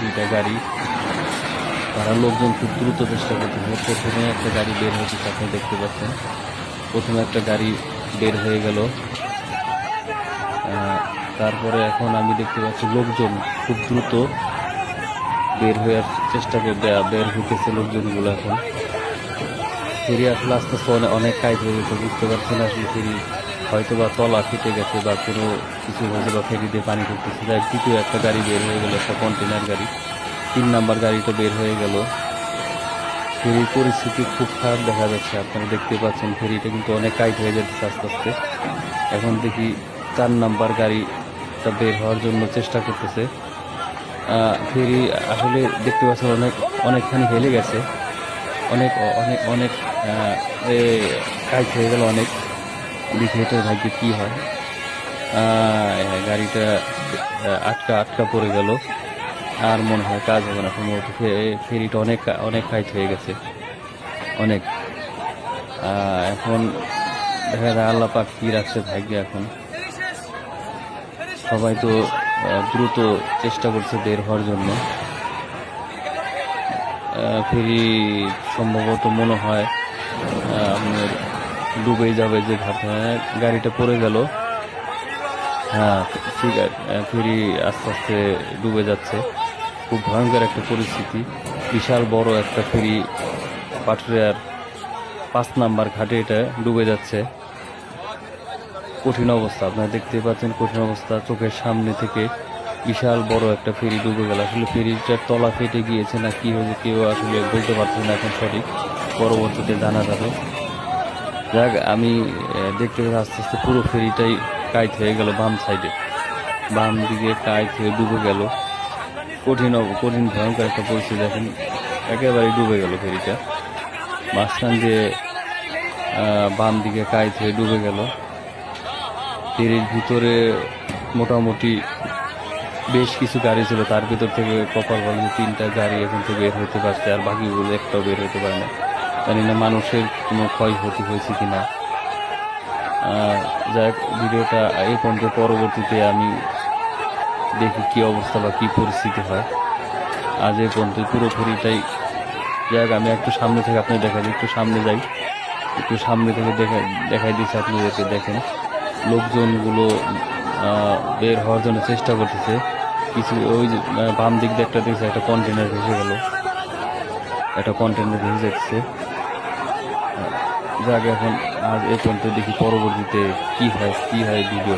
দুইটা গাড়ি, তারা লোকজন খুব দ্রুত চেষ্টা করতেছে। প্রথমে একটা গাড়ি বের হয়েছে, আপনি দেখতে পাচ্ছেন। প্রথমে একটা গাড়ি বের হয়ে গেল, তারপরে এখন আমি দেখতে পাচ্ছি লোকজন খুব দ্রুত বের হয়ে চেষ্টা করে বের হইতেছে লোকজনগুলো। এখন ফেরি আসলে আস্তে আস্তে অনেক কাজ হয়ে গেছে, বুঝতে পারছেন আসলে ফেরি হয়তো বা তলা কেটে গেছে বা কোনো কিছু হয়েছে বা ফেরি দিয়ে পানি ঢুকতেছে। যাই দ্বিতীয় একটা গাড়ি বের হয়ে গেল, একটা কন্টেনার গাড়ি। 3 নাম্বার গাড়িটা বের হয়ে গেল। ফেরির পরিস্থিতি খুব খারাপ দেখা যাচ্ছে, আপনারা দেখতে পাচ্ছেন ফেরিটা কিন্তু অনেক টাইট হয়ে যাচ্ছে আস্তে আস্তে। এখন দেখি 4 নাম্বার গাড়িটা বের হওয়ার জন্য চেষ্টা করতেছে। ফেরি আসলে দেখতে পাচ্ছেন অনেকখানি হেলে গেছে, অনেক অনেক অনেক টাইট হয়ে গেল অনেক। দেখি এটা ভাগ্যে কী হয়। গাড়িটা আটকা পড়ে গেল, আর মনে হয় কাজ হবে না সম্ভবত। ফেরিটা অনেক অনেক টাইট হয়ে গেছে অনেক। এখন দেখা যায় আল্লাহ পাক কী রাখছে ভাগ্যে। এখন সবাই তো দ্রুত চেষ্টা করছে বের হওয়ার জন্য। ফেরি সম্ভবত মনে হয় আপনার ডুবে যাবে যে ঘাটে। গাড়িটা পড়ে গেল। হ্যাঁ, ঠিক আছে, ফেরি আস্তে আস্তে ডুবে যাচ্ছে। খুব ভয়ঙ্কর একটা পরিস্থিতি। বিশাল বড় একটা ফেরি পাটুরিয়ার 5 নাম্বার ঘাটে এটা ডুবে যাচ্ছে। কঠিন অবস্থা, আপনারা দেখতে পাচ্ছেন কঠিন অবস্থা। চোখের সামনে থেকে বিশাল বড় একটা ফেরি ডুবে গেল। আসলে ফেরিটার তলা ফেটে গিয়েছে না কি হয়েছে কেউ আসলে বলতে পারছে না এখন সঠিক, পরবর্তীতে জানা যাবে। যাক, আমি দেখতে পাচ্ছি আস্তে আস্তে পুরো ফেরিটাই কাইট হয়ে গেল। বাম দিকে কাইট হয়ে ডুবে গেল। কঠিন ভয়ঙ্কর একটা পরিস্থিতি। এখন একেবারে ডুবে গেল ফেরিটা, মাঝখান দিয়ে বাম দিকে কাইট হয়ে ডুবে গেল। ফেরির ভিতরে মোটামুটি বেশ কিছু গাড়ি ছিল, তার ভিতর থেকে কপাল ভালো 3টা গাড়ি এখন তো বের হতে পারছে, আর বাকিগুলো একটাও বের হতে পারে না। জানি না মানুষের কোনো ক্ষয়ক্ষতি হয়েছে কিনা। যাই হোক, ভিডিওটা এই পর্যন্ত, পরবর্তীতে আমি দেখি কি অবস্থা বা কি পরিস্থিতি হয়। আজ এই পর্যন্ত পুরো ফেরিটাই। যাই হোক, আমি একটু সামনে থেকে আপনি দেখাই দিই, একটু সামনে যাই, একটু সামনে থেকে দেখাই দিচ্ছি আপনাদেরকে। দেখেন লোকজনগুলো বের হওয়ার জন্য চেষ্টা করতেছে। কিছু ওই যে বাম দিক দিয়ে একটা দেখছে একটা কন্টেনার ভেসে গেল, একটা কন্টেনার ভেসে যাচ্ছে। যাক, এখন আজ এই পর্যন্ত, দেখি পরবর্তীতে কি হয় ভিডিও।